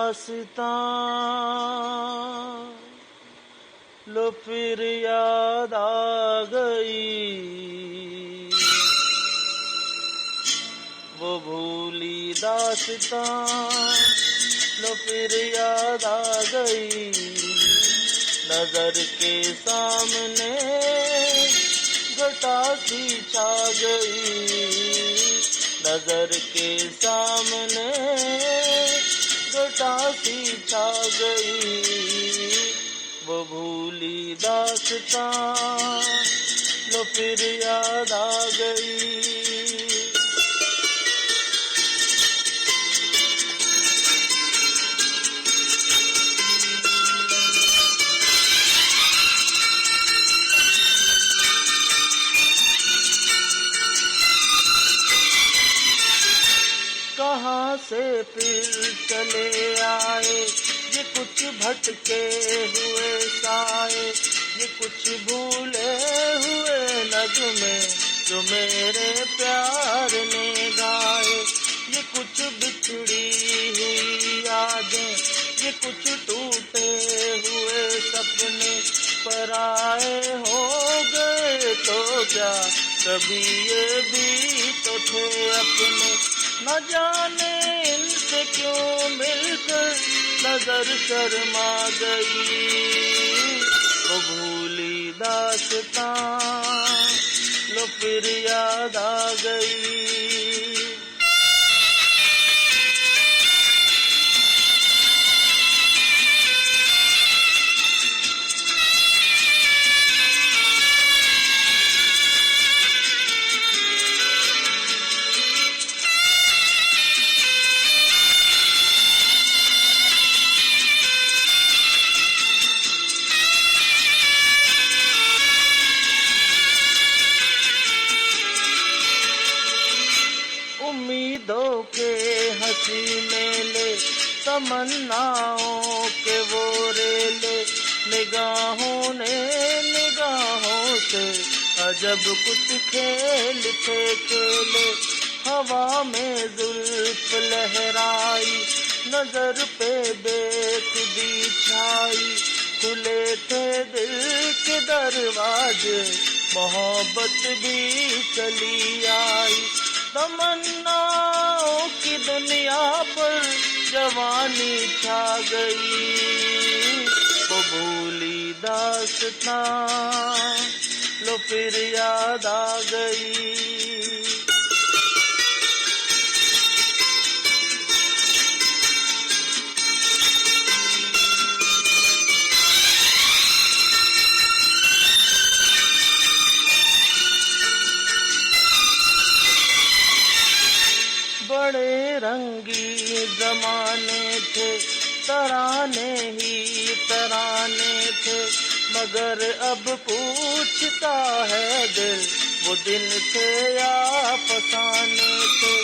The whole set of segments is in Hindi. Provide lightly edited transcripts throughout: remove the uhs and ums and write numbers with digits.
दास्तां लो फिर याद आ गई, वो भूली दास्तां लो फिर याद आ गई। नजर के सामने घटा सी छा गई, नजर के सामने घटा सी छा गई, वो भूली दास्तां लो फिर याद आ गई। कहाँ से फिर चले आए ये कुछ भटके हुए साए, ये कुछ भूले हुए नगमे जो मेरे प्यार ने गाए। ये कुछ बिछड़ी हुई यादें, ये कुछ टूटे हुए सपने, पराए हो गए तो क्या कभी ये भी तो थे अपने। न जाने इनसे क्यों मिलकर नजर शर्मा गई, वो भूली दास्तां लो फिर याद आ गई। उम्मीदों के हंसी मेले, तमन्नाओं के वो रेले, निगाहों ने निगाहों से अजब कुछ खेल थे खेले। हवा में जुल्फ लहराई, नजर पे बेखुदी छाई, खुले थे दिल के दरवाजे, मोहब्बत भी चली आई। तमन्नाओं की दुनिया पर जवानी छा गई, वो भूली दास्तां लो फिर याद आ गई। बड़े रंगी जमाने थे, तराने ही तराने थे, मगर अब पूछता है दिल वो दिन थे या फसाने थे।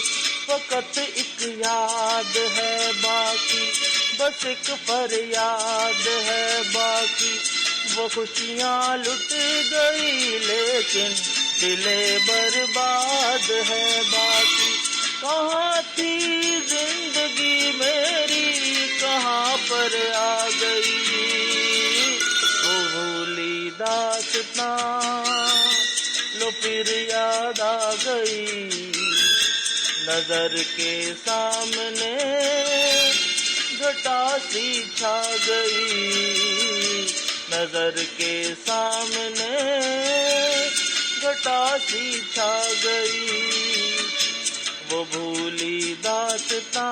फकत एक याद है बाकी, बस एक फरियाद है बाकी, वो खुशियाँ लुट गई लेकिन दिले बर्बाद है बाकी। कहाँ थी जिंदगी मेरी, कहाँ पर आ गई, वो भूली दास्तां लो फिर याद आ गई। नजर के सामने घटा सी छा गई, नजर के सामने घटा सी छा गई, वो भूली दास्तां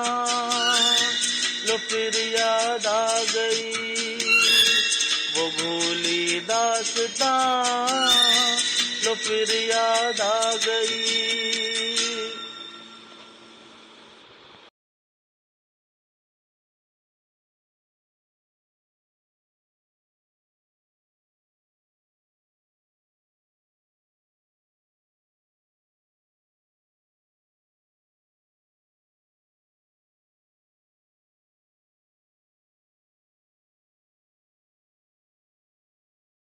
लो फिर याद आ गई, वो भूली दास्तां लो फिर याद आ गई।